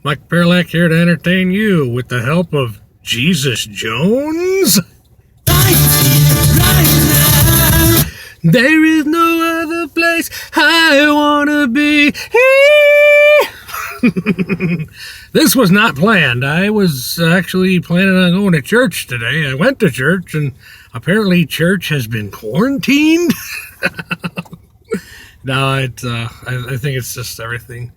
Mike Perlak here to entertain you with the help of Jesus Jones. There is no other place I want to be. This was not planned. I was actually planning on going to church today. I went to church, and apparently church has been quarantined. No, I think it's just everything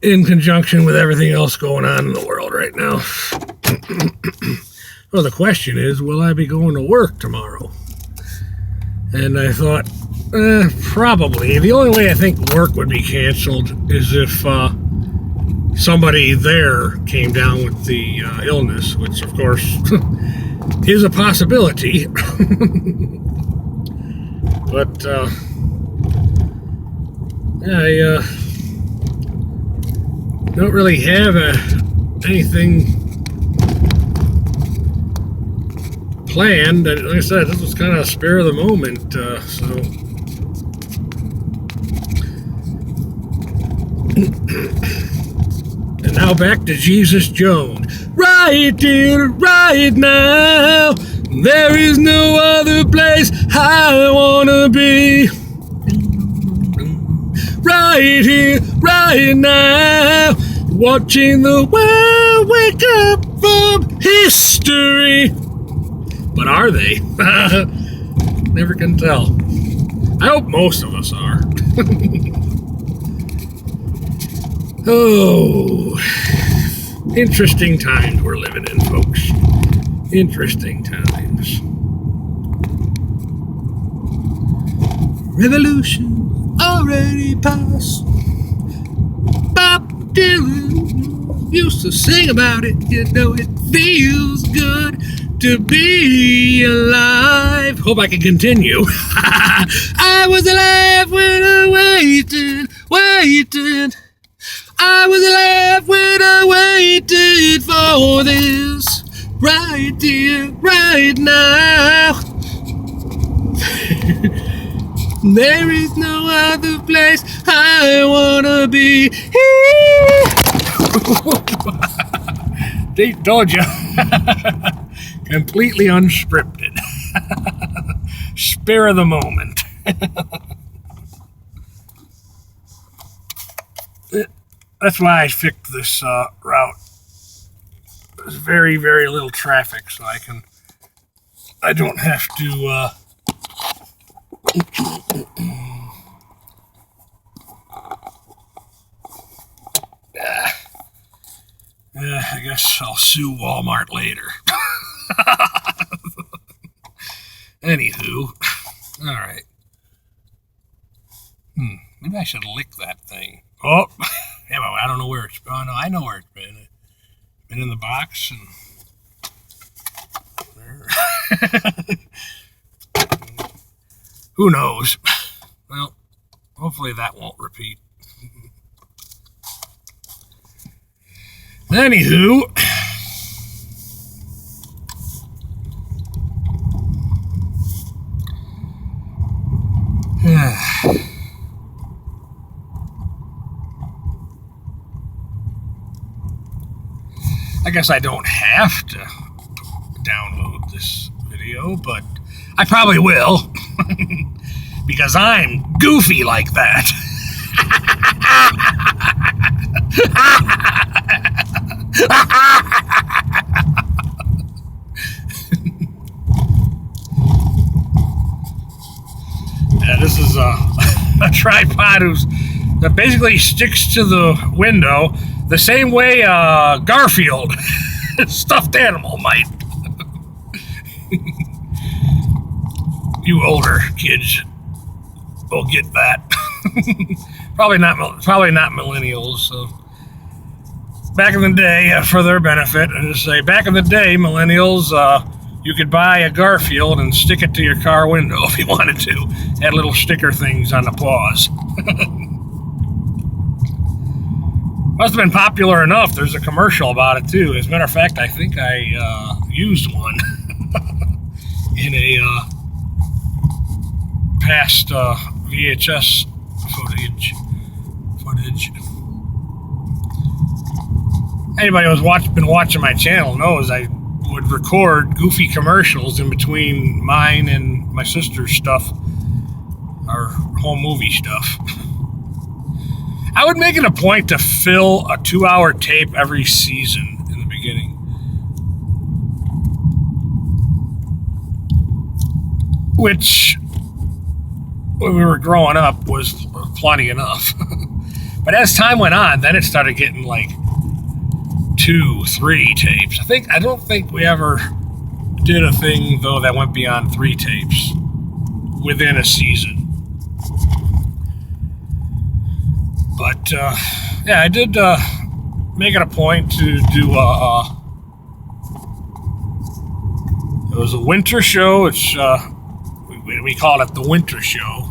in conjunction with everything else going on in the world right now. Well, the question is, will I be going to work tomorrow? And I thought, probably. The only way I think work would be canceled is if somebody there came down with the illness, which, of course, is a possibility. But, I don't really have anything planned. Like I said, this was kind of a spur of the moment, so and now back to Jesus Jones. Right here, right now, there is no other place I wanna be. Right here, right now, watching the world wake up from history. But are they? Never can tell. I hope most of us are. Oh, interesting times we're living in, folks. Interesting times. Revolution already passed. Bob Dylan used to sing about it. You know it feels good to be alive. Hope I can continue. I was alive when I waited. I was alive when I waited for this. Right here, right now. There is no other place I wanna be. Told you. Completely unscripted. Spare of the moment. That's why I picked this route. There's very, very little traffic, so I don't have to I guess I'll sue Walmart later. Anywho, all right. Maybe I should lick that thing. Oh, yeah, well, I don't know where it's been. Oh, no, I know where it's been. It's been in the box and who knows? Well, hopefully that won't repeat. Anywho, I guess I don't have to download this video, but I probably will because I'm goofy like that. Yeah, this is a tripod that basically sticks to the window the same way a Garfield stuffed animal might. You older kids will get that. Probably not millennials. So back in the day, for their benefit, I just say back in the day, millennials, you could buy a Garfield and stick it to your car window if you wanted to. Had little sticker things on the paws. Must have been popular enough. There's a commercial about it too. As a matter of fact, I think I used one in a past VHS footage. Anybody who's been watching my channel knows I would record goofy commercials in between mine and my sister's stuff, our home movie stuff. I would make it a point to fill a 2-hour tape every season in the beginning. Which, when we were growing up, was plenty enough. But as time went on, then it started getting like 2, 3 tapes. I don't think we ever did a thing, though, that went beyond 3 tapes within a season. But, yeah, I did make it a point to do it was a winter show. It's, we called it the Winter Show,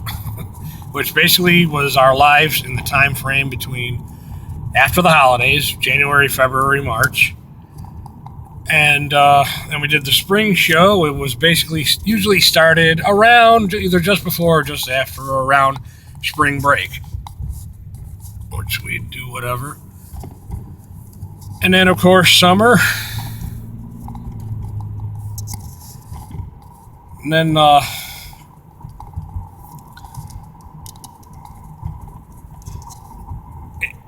which basically was our lives in the time frame between after the holidays, January, February, March. And then we did the Spring Show. It was basically usually started around either just before or just after or around spring break, which we'd do whatever. And then, of course, summer. And then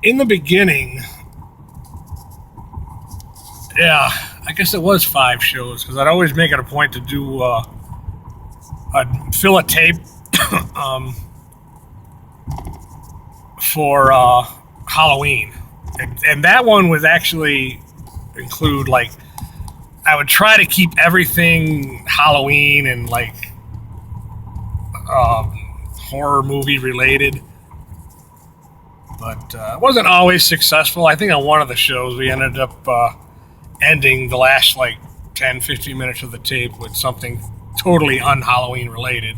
in the beginning, yeah, I guess it was 5 shows, because I'd always make it a point to do I'd fill a tape for Halloween, and that one would actually include, like, I would try to keep everything Halloween and like horror movie related, but it wasn't always successful. I think on one of the shows we ended up ending the last like 10-15 minutes of the tape with something totally un-Halloween related,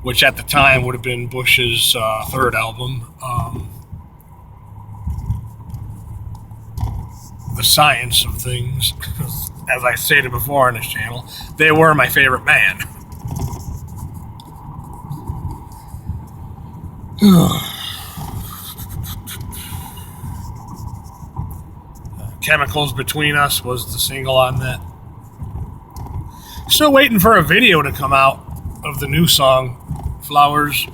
which at the time would have been Bush's 3rd album, The Science of Things. As I stated before on this channel, they were my favorite band. Chemicals Between Us was the single on that. Still waiting for a video to come out of the new song, Flowers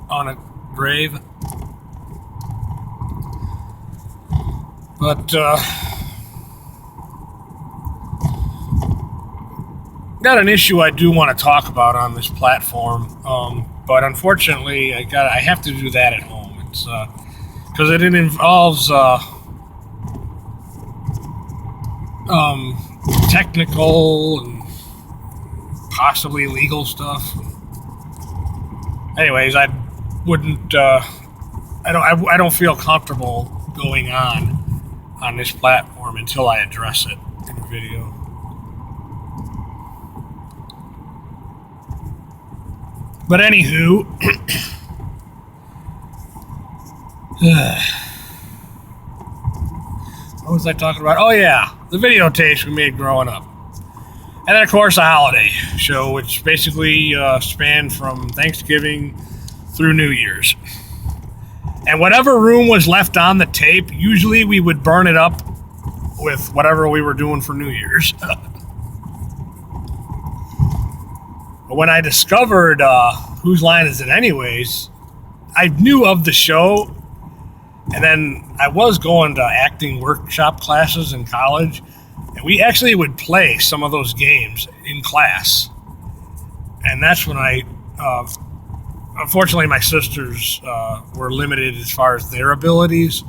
on a Grave. But, got an issue I do want to talk about on this platform, but unfortunately I have to do that at home. It's because it involves technical and possibly legal stuff. Anyways, I wouldn't. I don't feel comfortable going on this platform until I address it in a video. But anywho, what was I talking about? Oh yeah, the videotapes we made growing up. And then of course a holiday show, which basically spanned from Thanksgiving through New Year's. And whatever room was left on the tape, usually we would burn it up with whatever we were doing for New Year's. But when I discovered Whose Line Is It Anyways, I knew of the show, and then I was going to acting workshop classes in college, and we actually would play some of those games in class. And that's when I, unfortunately, my sisters were limited as far as their abilities,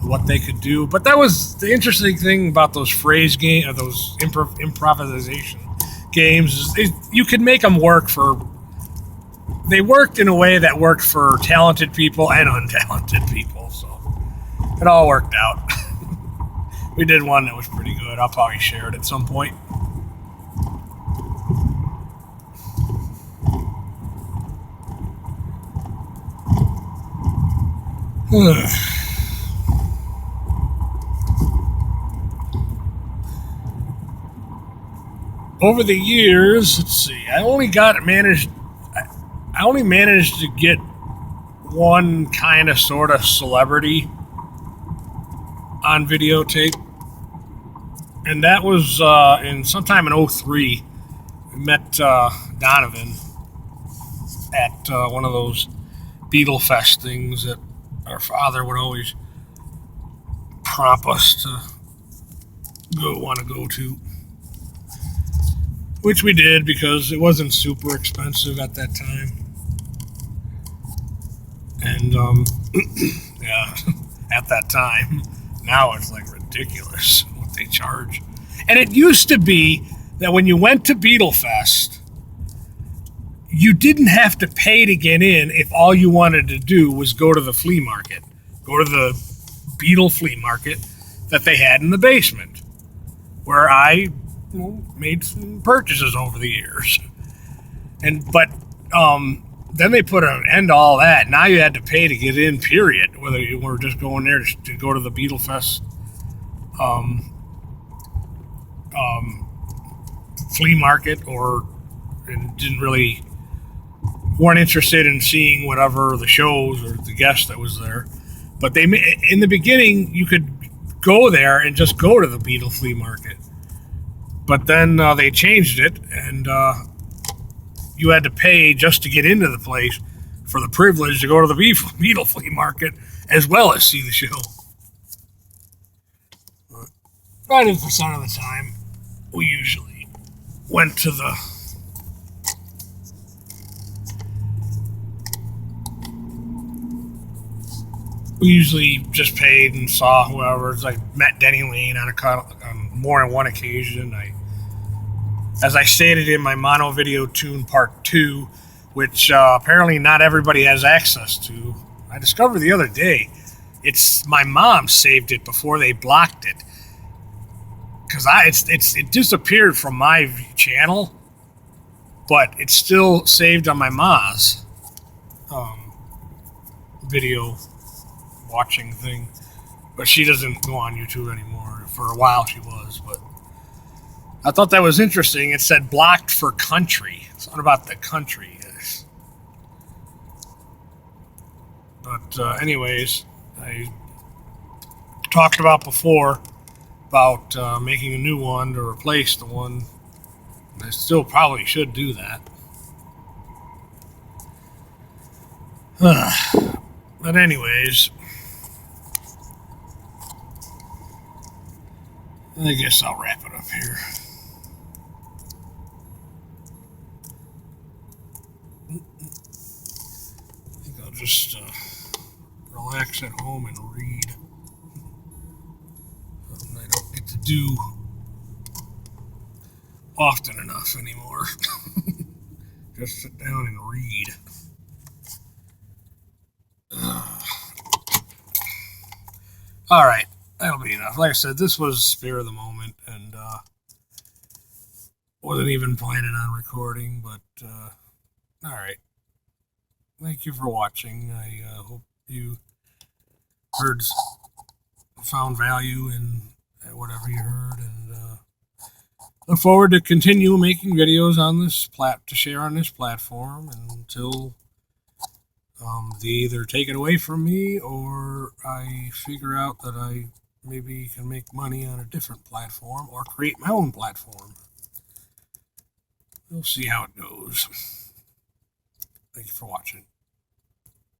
what they could do. But that was the interesting thing about those phrase games, or those improvisation games. You could make them work for. They worked in a way that worked for talented people and untalented people, so it all worked out. We did one that was pretty good. I'll probably share it at some point. Over the years, let's see, I only managed to get one kind of sort of celebrity on videotape. And that was in sometime in '03. We met Donovan at one of those Beetle Fest things that our father would always prompt us to want to go to, which we did because it wasn't super expensive at that time. And yeah, at that time, now it's like ridiculous what they charge. And it used to be that when you went to Beetle Fest, you didn't have to pay to get in if all you wanted to do was go to the flea market, go to the Beetle flea market that they had in the basement, where I made some purchases over the years. But then they put an end to all that. Now you had to pay to get in, period, whether you were just going there to go to the Beetle Fest flea market, or weren't interested in seeing whatever the shows or the guest that was there. But in the beginning, you could go there and just go to the Beetle flea market. But then they changed it, and you had to pay just to get into the place for the privilege to go to the Beetle flea market as well as see the show. 90% of the time, we usually went to the we usually just paid and saw whoever. It's like met Denny Lane on more than one occasion. As I stated in my mono video tune part 2, which apparently not everybody has access to. I discovered the other day, my mom saved it before they blocked it, because it disappeared from my channel, but it's still saved on my ma's video watching thing. But she doesn't go on YouTube anymore. For a while she was, but I thought that was interesting. It said blocked for country. Something about the country. But anyways, I talked about before about making a new one to replace the one. I still probably should do that. But anyways, I guess I'll wrap it up here. I think I'll just relax at home and read. Something I don't get to do often enough anymore. Just sit down and read. All right, that'll be enough. Like I said, this was spare of the moment, and wasn't even planning on recording, but all right. Thank you for watching. I hope you found value in whatever you heard, and look forward to continue making videos on this to share on this platform until they either take it away from me or I figure out that I maybe can make money on a different platform or create my own platform. We'll see how it goes. Thank you for watching.